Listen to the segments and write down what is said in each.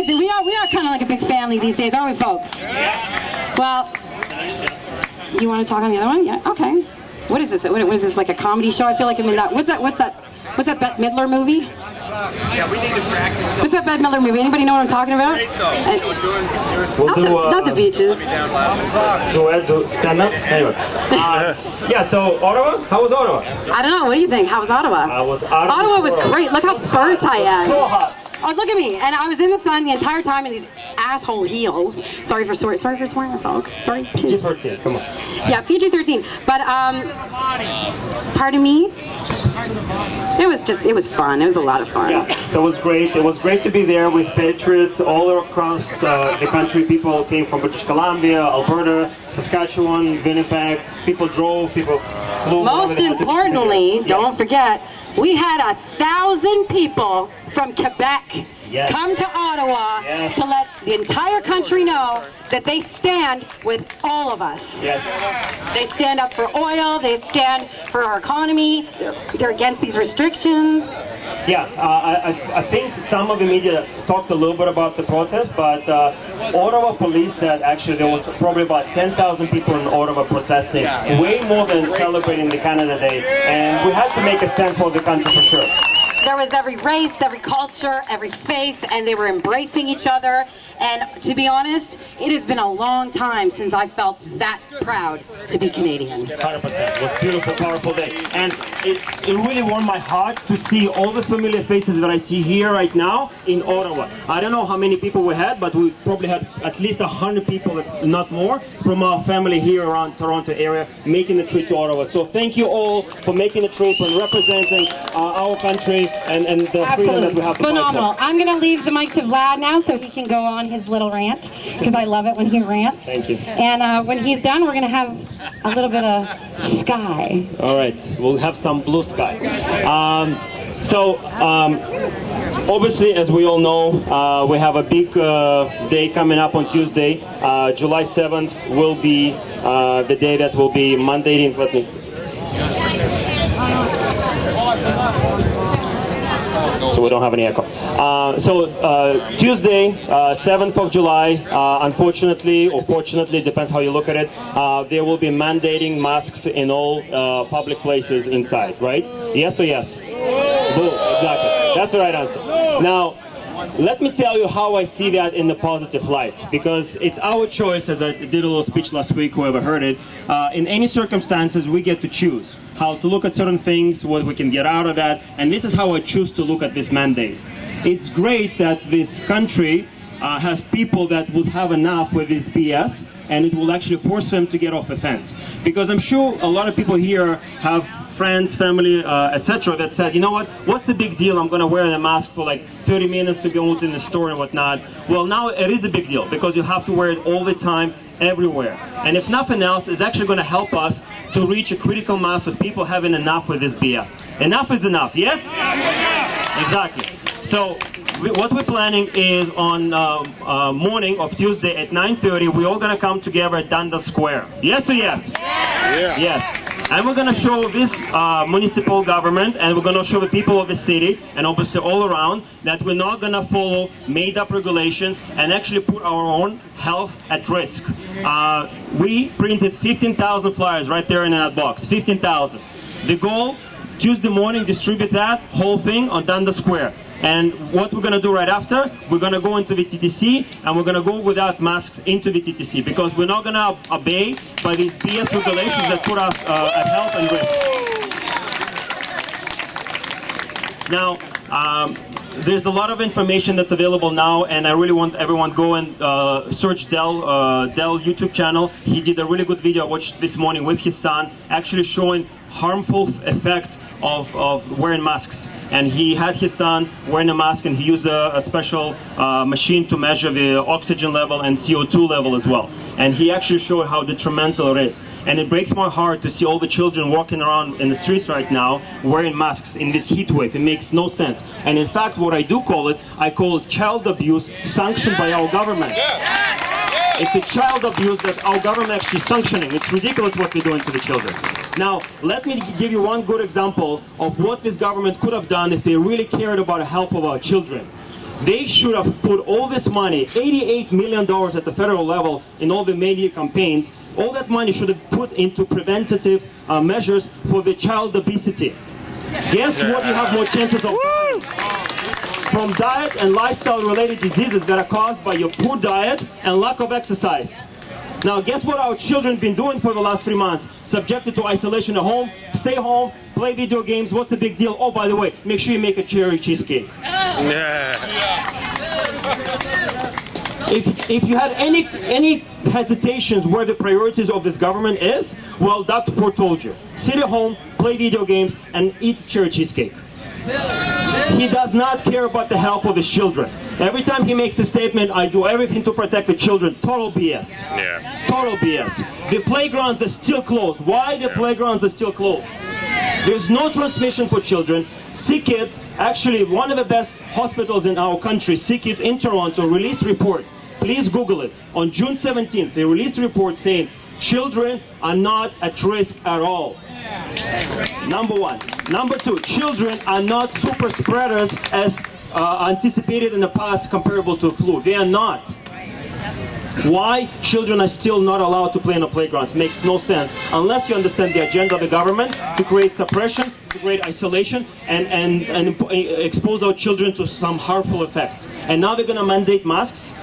we are kind of like a big family these days, aren't we, folks? Well, you want to talk on the other one? Yeah. Okay. What is this? What is this, like a comedy show? I feel like I'm in that. What's that Bette Midler movie? Yeah, we need to practice. What's that Bette Midler movie? Anybody know what I'm talking about? Not the beaches. Do stand up? Anyways. Yeah, so Ottawa? How was Ottawa? I don't know. What do you think? How was Ottawa? Ottawa was great. Look how burnt I am. So hot. Oh, look at me. And I was in the sun the entire time in these asshole heels. Sorry for swearing, folks. Sorry. PG-13, come on. Yeah, PG-13. But, pardon me? It was fun. It was a lot of fun. Yeah, so it was great. It was great to be there with patriots all across the country. People came from British Columbia, Alberta, Saskatchewan, Winnipeg. People drove, people flew. Most importantly, don't forget, we had 1,000 people from Quebec come to Ottawa to let the entire country know that they stand with all of us. Yes. They stand up for oil, they stand for our economy, they're against these restrictions. Yeah, I think some of the media talked a little bit about the protest, but Ottawa police said actually there was probably about 10,000 people in Ottawa protesting, way more than celebrating the Canada Day, and we had to make a stand for the country for sure. There was every race, every culture, every faith, and they were embracing each other. And to be honest, it has been a long time since I felt that proud to be Canadian. 100%. It was a beautiful, powerful day. And it really warmed my heart to see all the familiar faces that I see here right now in Ottawa. I don't know how many people we had, but we probably had at least 100 people, if not more, from our family here around Toronto area making the trip to Ottawa. So thank you all for making the trip and representing our country and the freedom that we have to Phenomenal. fight for. I'm going to leave the mic to Vlad now so he can go on his little rant, because I love it when he rants. Thank you. And when he's done, we're going to have a little bit of sky. All right, we'll have some blue sky. Obviously, as we all know, we have a big day coming up on Tuesday. July 7th will be the day that will be mandating. Let me. So we don't have any echo. Tuesday, 7th of July, unfortunately or fortunately, depends how you look at it, there will be mandating masks in all public places inside, right? Yes or yes? Boo, exactly. That's the right answer. Now, let me tell you how I see that in the positive light, because it's our choice, as I did a little speech last week, whoever heard it. In any circumstances, we get to choose how to look at certain things, what we can get out of that, and this is how I choose to look at this mandate. It's great that this country has people that would have enough with this BS, and it will actually force them to get off the fence. Because I'm sure a lot of people here have friends, family, etc. that said, you know what, what's the big deal? I'm going to wear a mask for like 30 minutes to go in the store and whatnot. Well, now it is a big deal, because you have to wear it all the time, everywhere. And if nothing else, it's actually going to help us to reach a critical mass of people having enough with this BS. Enough is enough, yes? Exactly. So what we're planning is on morning of Tuesday at 9:30, we're all going to come together at Dundas Square. Yes or yes? Yeah. Yes. And we're going to show this municipal government, and we're going to show the people of the city, and obviously all around, that we're not going to follow made-up regulations and actually put our own health at risk. We printed 15,000 flyers right there in that box, 15,000. The goal, Tuesday morning, distribute that whole thing on Dundas Square. And what we're going to do right after, we're going to go into the TTC, and we're going to go without masks into the TTC, because we're not going to obey by these BS regulations that put us at health and risk. Now, there's a lot of information that's available now, and I really want everyone to go and search Dell YouTube channel. He did a really good video I watched this morning with his son, actually showing harmful effects of wearing masks. And he had his son wearing a mask, and he used a special machine to measure the oxygen level and CO2 level as well. And he actually showed how detrimental it is. And it breaks my heart to see all the children walking around in the streets right now wearing masks in this heat wave. It makes no sense. And in fact, what I do call it, I call it child abuse sanctioned by our government. It's a child abuse that our government actually sanctioning. It's ridiculous what they're doing to the children. Now, let me give you one good example of what this government could have done if they really cared about the health of our children. They should have put all this money, $88 million at the federal level in all the media campaigns. All that money should have put into preventative measures for the child obesity. Guess what you have more chances of dying? From diet and lifestyle related diseases that are caused by your poor diet and lack of exercise. Now guess what our children been doing for the last 3 months? Subjected to isolation at home, stay home, play video games. What's the big deal? Oh, by the way, make sure you make a cherry cheesecake. If you had any hesitations where the priorities of this government is, well, Dr. Ford told you. Sit at home, play video games, and eat cherry cheesecake. He does not care about the health of his children. Every time he makes a statement, I do everything to protect the children. Total BS. Total BS. The playgrounds are still closed. Why the playgrounds are still closed? There's no transmission for children. Sick Kids, actually one of the best hospitals in our country, Sick Kids in Toronto, released a report. Please Google it. On June 17th, they released a report saying children are not at risk at all. Number one. Number two, children are not super spreaders as anticipated in the past comparable to flu. They are not. Why children are still not allowed to play in the playgrounds makes no sense unless you understand the agenda of the government to create suppression, to create isolation, and expose our children to some harmful effects. And now they're going to mandate masks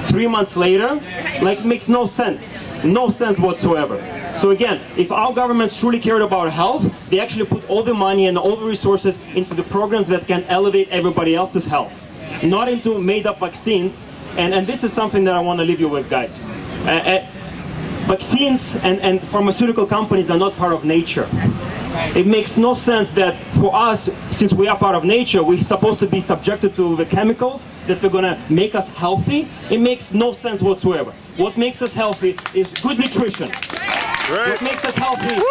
3 months later. Like, it makes no sense. No sense whatsoever. So again, if our governments truly cared about health, they actually put all the money and all the resources into the programs that can elevate everybody else's health, not into made-up vaccines. And this is something that I want to leave you with, guys. Vaccines and pharmaceutical companies are not part of nature. It makes no sense that for us, since we are part of nature, we're supposed to be subjected to the chemicals that are going to make us healthy. It makes no sense whatsoever. What makes us healthy is good nutrition. What makes us healthy,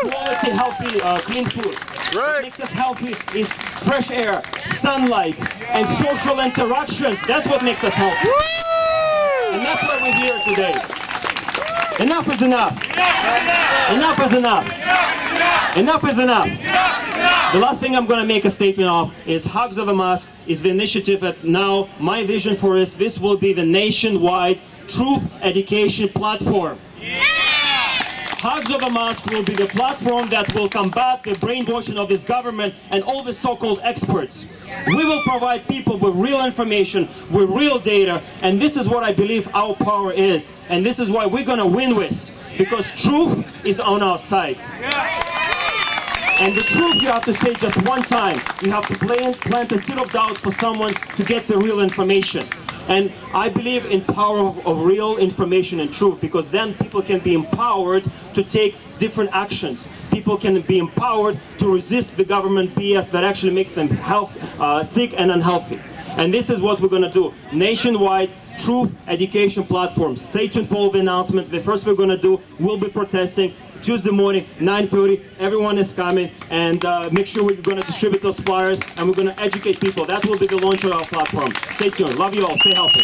quality, healthy, clean food. What makes us healthy is fresh air, sunlight, and social interactions. That's what makes us healthy. And that's why we're here today. Enough is enough. Enough is enough. Enough is enough. The last thing I'm going to make a statement of is Hugs of a Mask is the initiative that now my vision for this will be the nationwide Truth Education platform. Hugs of a Mask will be the platform that will combat the brainwashing of this government and all the so-called experts. We will provide people with real information, with real data, and this is what I believe our power is. And this is why we're going to win with, because truth is on our side. And the truth you have to say just one time. You have to plant a seed of doubt for someone to get the real information. And I believe in power of real information and truth, because then people can be empowered to take different actions. People can be empowered to resist the government BS that actually makes them sick and unhealthy. And this is what we're going to do. Nationwide Truth Education platform. Stay tuned for all the announcements. The first we're going to do, we'll be protesting Tuesday morning, 9:30. Everyone is coming, and make sure we're going to distribute those flyers, and we're going to educate people. That will be the launch of our platform. Stay tuned. Love you all. Stay healthy.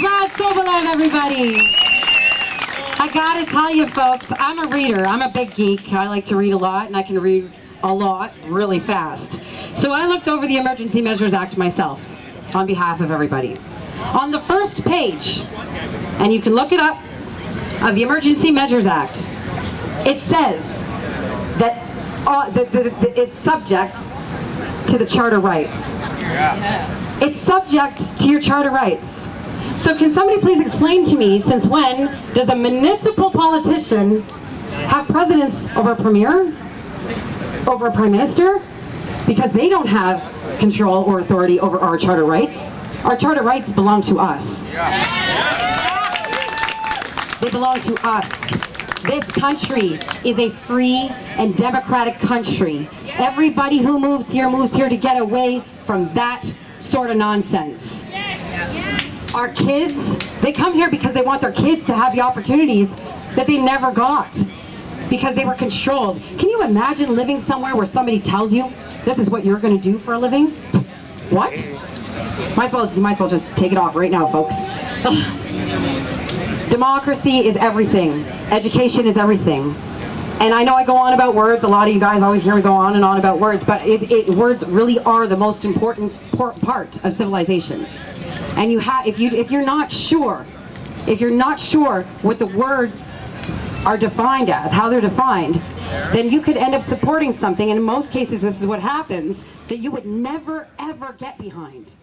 Vlad Sobolev, everybody. I gotta tell you, folks, I'm a reader. I'm a big geek. I like to read a lot, and I can read a lot really fast. So I looked over the Emergency Measures Act myself, on behalf of everybody. On the first page, and you can look it up, of the Emergency Measures Act, it says that it's subject to the Charter rights. It's subject to your Charter rights. So can somebody please explain to me, since when does a municipal politician have precedence over a premier, over a prime minister? Because they don't have control or authority over our Charter rights. Our Charter rights belong to us. They belong to us. This country is a free and democratic country. Everybody who moves here to get away from that sort of nonsense. Our kids, they come here because they want their kids to have the opportunities that they never got because they were controlled. Can you imagine living somewhere where somebody tells you this is what you're going to do for a living? What? You might as well just take it off right now, folks. Democracy is everything. Education is everything. And I know I go on about words. A lot of you guys always hear me go on and on about words, but words really are the most important part of civilization. And if you're not sure what the words are defined as, how they're defined, then you could end up supporting something, and in most cases this is what happens, that you would never ever get behind.